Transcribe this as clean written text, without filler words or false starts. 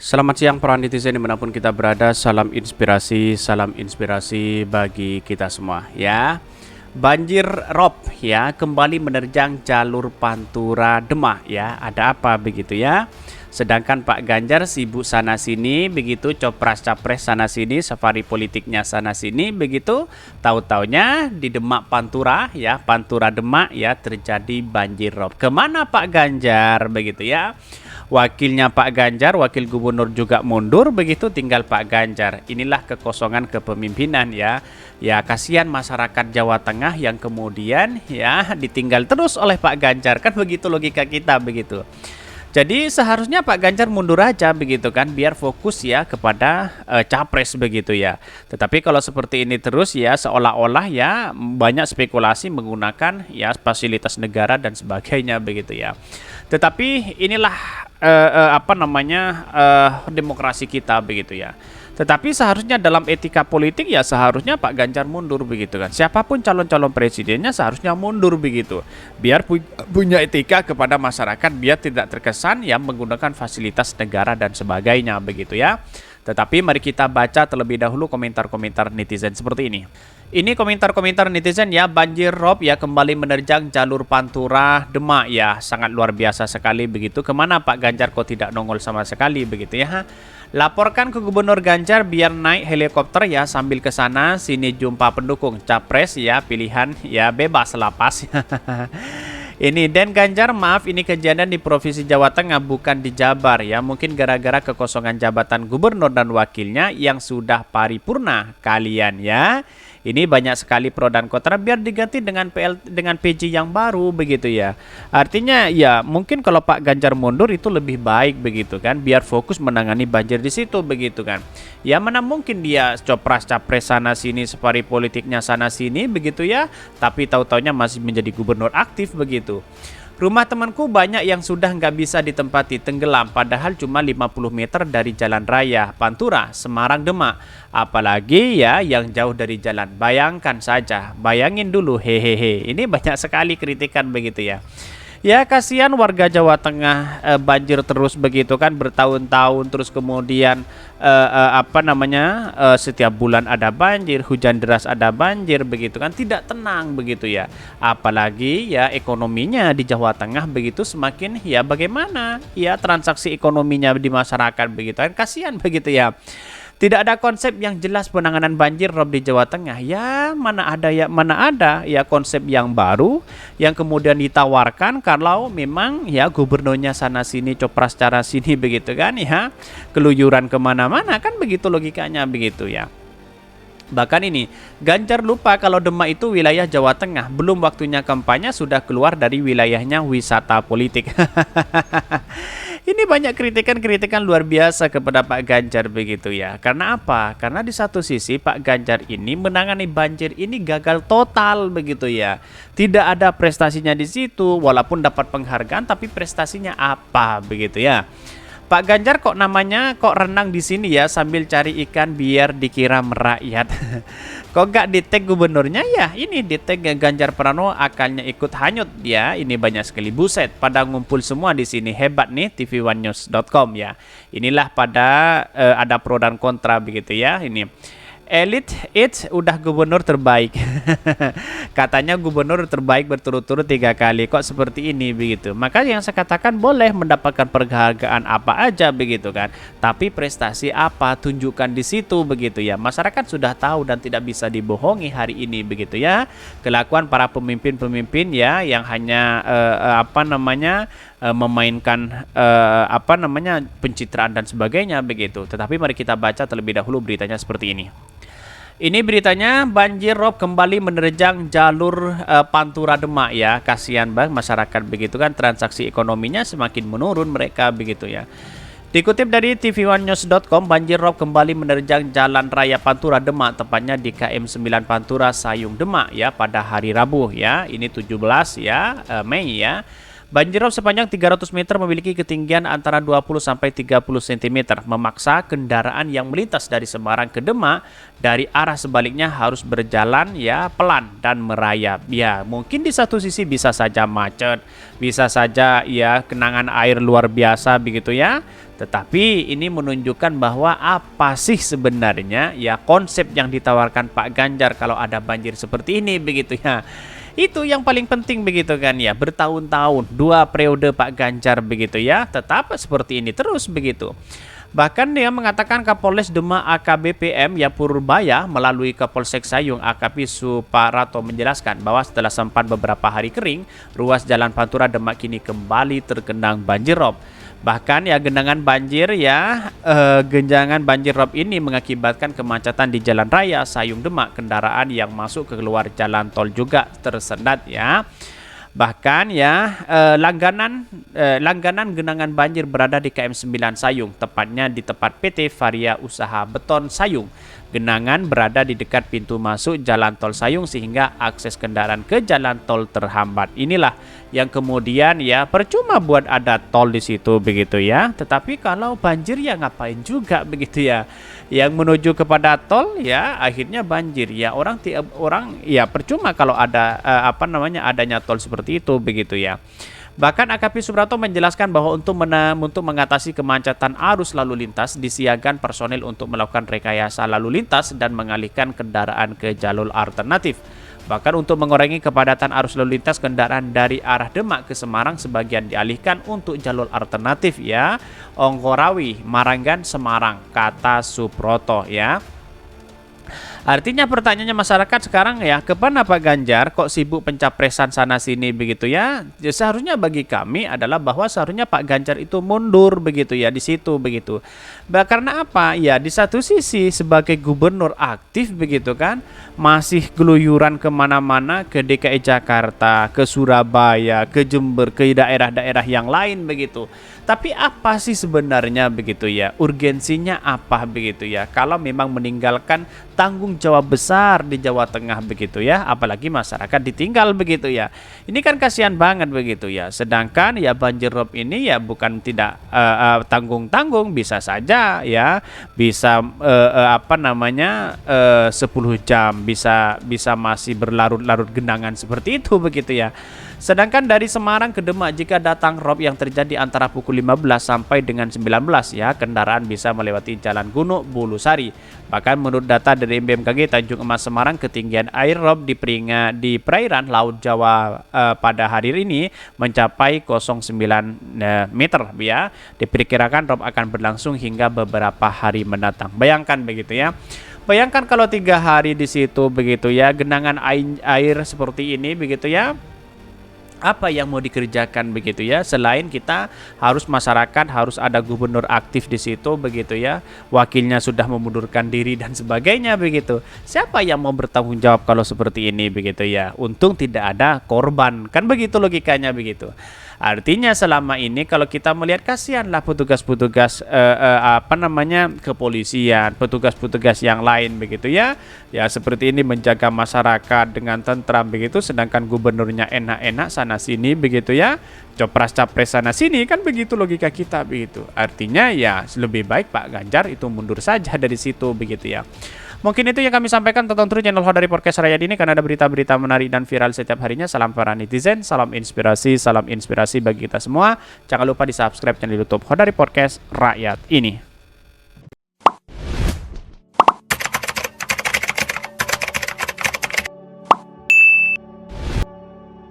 Selamat siang para netizen dimanapun kita berada, salam inspirasi bagi kita semua ya. Banjir rob ya kembali menerjang jalur Pantura Demak ya. Ada apa begitu ya? Sedangkan Pak Ganjar sibuk sana sini begitu, copras-capres sana sini, safari politiknya sana sini begitu. Tahu-taunya di Demak Pantura ya, Pantura Demak ya terjadi banjir rob. Kemana Pak Ganjar begitu ya? Wakilnya Pak Ganjar, wakil gubernur juga mundur begitu, tinggal Pak Ganjar. Inilah kekosongan kepemimpinan ya. Ya kasihan masyarakat Jawa Tengah yang kemudian ya ditinggal terus oleh Pak Ganjar, kan begitu logika kita begitu. Jadi seharusnya Pak Ganjar mundur aja begitu kan, biar fokus ya kepada capres begitu ya. Tetapi kalau seperti ini terus ya seolah-olah ya banyak spekulasi menggunakan ya fasilitas negara dan sebagainya begitu ya. Tetapi inilah demokrasi kita begitu ya. Tetapi seharusnya dalam etika politik ya seharusnya Pak Ganjar mundur begitu kan. Siapapun calon-calon presidennya seharusnya mundur begitu. Biar punya etika kepada masyarakat, biar tidak terkesan yang menggunakan fasilitas negara dan sebagainya begitu ya. Tetapi mari kita baca terlebih dahulu komentar-komentar netizen seperti ini. Ini komentar-komentar netizen ya, banjir rob ya kembali menerjang jalur Pantura Demak ya, sangat luar biasa sekali begitu. Kemana Pak Ganjar kok tidak nongol sama sekali begitu ya? Laporkan ke Gubernur Ganjar biar naik helikopter ya sambil ke sana sini jumpa pendukung capres ya, pilihan ya bebas lapas. Ini Dan Ganjar, maaf ini kejadian di Provinsi Jawa Tengah bukan di Jabar ya. Mungkin gara-gara kekosongan jabatan gubernur dan wakilnya yang sudah paripurna kalian ya. Ini banyak sekali pro dan kontra, biar diganti dengan PJ yang baru begitu ya. Artinya ya mungkin kalau Pak Ganjar mundur itu lebih baik begitu kan, biar fokus menangani banjir di situ begitu kan. Ya mana mungkin dia copras capres sana sini, safari politiknya sana sini begitu ya, tapi tahu-taunya masih menjadi gubernur aktif begitu. Rumah temanku banyak yang sudah nggak bisa ditempati, tenggelam, padahal cuma 50 meter dari jalan raya Pantura, Semarang, Demak. Apalagi ya yang jauh dari jalan. Bayangkan saja, bayangin dulu, hehehe. Ini banyak sekali kritikan begitu ya. Ya kasihan warga Jawa Tengah banjir terus begitu kan bertahun-tahun, terus kemudian setiap bulan ada banjir, hujan deras ada banjir begitu kan, tidak tenang begitu ya. Apalagi ya ekonominya di Jawa Tengah begitu semakin ya bagaimana ya transaksi ekonominya di masyarakat begitu kan, kasihan begitu ya. Tidak ada konsep yang jelas penanganan banjir rob di Jawa Tengah. Ya mana ada ya konsep yang baru yang kemudian ditawarkan kalau memang ya gubernurnya sana sini copras cara sini begitu kan ya, keluyuran kemana-mana kan begitu logikanya begitu ya. Bahkan ini Ganjar lupa kalau Demak itu wilayah Jawa Tengah, belum waktunya kampanye sudah keluar dari wilayahnya wisata politik. Ini banyak kritikan-kritikan luar biasa kepada Pak Ganjar begitu ya. Karena apa? Karena di satu sisi Pak Ganjar ini menangani banjir ini gagal total begitu ya. Tidak ada prestasinya di situ, walaupun dapat penghargaan tapi prestasinya apa begitu ya. Pak Ganjar kok namanya kok renang di sini ya sambil cari ikan biar dikira merakyat. Kok gak di-tag gubernurnya ya? Ini di-tag Ganjar Pranowo akalnya ikut hanyut ya. Ini banyak sekali, buset, pada ngumpul semua di sini, hebat nih tv1news.com ya. Inilah pada ada pro dan kontra begitu ya. Ini Elit udah gubernur terbaik. Katanya gubernur terbaik berturut-turut 3 kali. Kok seperti ini begitu. Maka yang saya katakan boleh mendapatkan penghargaan apa aja begitu kan. Tapi prestasi apa tunjukkan di situ begitu ya. Masyarakat sudah tahu dan tidak bisa dibohongi hari ini begitu ya. Kelakuan para pemimpin-pemimpin ya yang hanya memainkan pencitraan dan sebagainya begitu. Tetapi mari kita baca terlebih dahulu beritanya seperti ini. Ini beritanya, banjir rob kembali menerjang jalur Pantura Demak ya. Kasihan banget masyarakat begitu kan, transaksi ekonominya semakin menurun mereka begitu ya. Dikutip dari tv1news.com, banjir rob kembali menerjang jalan raya Pantura Demak, tepatnya di KM 9 Pantura Sayung Demak ya pada hari Rabu ya. Ini 17 ya Mei ya. Banjir rob sepanjang 300 meter memiliki ketinggian antara 20 sampai 30 cm, memaksa kendaraan yang melintas dari Semarang ke Demak dari arah sebaliknya harus berjalan ya pelan dan merayap. Ya, mungkin di satu sisi bisa saja macet, bisa saja ya genangan air luar biasa begitu ya. Tetapi ini menunjukkan bahwa apa sih sebenarnya ya konsep yang ditawarkan Pak Ganjar kalau ada banjir seperti ini begitu ya. Itu yang paling penting begitu kan ya, bertahun-tahun, 2 periode Pak Ganjar begitu ya, tetap seperti ini terus begitu. Bahkan dia mengatakan Kapolres Demak AKBP M Purbaya melalui Kapolsek Sayung AKP Suparato menjelaskan bahwa setelah sempat beberapa hari kering, ruas Jalan Pantura Demak kini kembali tergenang banjir rob. Bahkan ya genangan banjir rob ini mengakibatkan kemacetan di Jalan Raya Sayung Demak. Kendaraan yang masuk ke keluar jalan tol juga tersendat ya. Bahkan ya langganan genangan banjir berada di KM 9 Sayung, tepatnya di tempat PT Varia Usaha Beton Sayung. Genangan berada di dekat pintu masuk jalan tol Sayung sehingga akses kendaraan ke jalan tol terhambat. Inilah yang kemudian ya percuma buat ada tol di situ begitu ya. Tetapi kalau banjir ya ngapain juga begitu ya. Yang menuju kepada tol ya akhirnya banjir ya, orang ya percuma kalau ada adanya tol seperti itu begitu ya. Bahkan AKP Suprato menjelaskan bahwa untuk mengatasi kemacetan arus lalu lintas disiagakan personil untuk melakukan rekayasa lalu lintas dan mengalihkan kendaraan ke jalur alternatif. Bahkan untuk mengurangi kepadatan arus lalu lintas kendaraan dari arah Demak ke Semarang sebagian dialihkan untuk jalur alternatif ya, Ongkorawi, Maranggan, Semarang, kata Suproto ya. Artinya pertanyaannya masyarakat sekarang ya, kemana Pak Ganjar kok sibuk pencapresan sana sini begitu ya? Ya seharusnya bagi kami adalah bahwa seharusnya Pak Ganjar itu mundur begitu ya di situ begitu. Karena apa? Ya di satu sisi sebagai gubernur aktif begitu kan, masih geluyuran kemana-mana ke DKI Jakarta, ke Surabaya, ke Jember, ke daerah-daerah yang lain begitu. Tapi apa sih sebenarnya begitu ya? Urgensinya apa begitu ya? Kalau memang meninggalkan tanggung jawab besar di Jawa Tengah begitu ya, apalagi masyarakat ditinggal begitu ya. Ini kan kasihan banget begitu ya. Sedangkan ya banjir rob ini ya bukan tidak tanggung-tanggung, bisa saja ya, bisa 10 jam bisa masih berlarut-larut genangan seperti itu begitu ya. Sedangkan dari Semarang ke Demak jika datang rob yang terjadi antara pukul 15 sampai dengan 19 ya, kendaraan bisa melewati Jalan Gunung Bulusari. Bahkan menurut data dari BMKG Tanjung Emas Semarang, ketinggian air rob di perairan Laut Jawa pada hari ini mencapai 09 meter ya. Diperkirakan rob akan berlangsung hingga beberapa hari mendatang. Bayangkan begitu ya. Bayangkan kalau 3 hari di situ begitu ya, genangan air seperti ini begitu ya. Apa yang mau dikerjakan begitu ya, selain kita masyarakat harus ada gubernur aktif di situ begitu ya, wakilnya sudah memundurkan diri dan sebagainya begitu. Siapa yang mau bertanggung jawab kalau seperti ini begitu ya? Untung tidak ada korban, kan begitu logikanya begitu. Artinya selama ini kalau kita melihat kasihanlah petugas-petugas kepolisian, petugas-petugas yang lain begitu ya. Ya seperti ini menjaga masyarakat dengan tentram begitu, sedangkan gubernurnya enak-enak sana sini begitu ya. Capres sana sini, kan begitu logika kita begitu. Artinya ya lebih baik Pak Ganjar itu mundur saja dari situ begitu ya. Mungkin itu yang kami sampaikan. Tonton terus channel Hodari Podcast Rakyat ini karena ada berita-berita menarik dan viral setiap harinya. Salam para netizen, salam inspirasi bagi kita semua. Jangan lupa di subscribe channel YouTube Hodari Podcast Rakyat ini.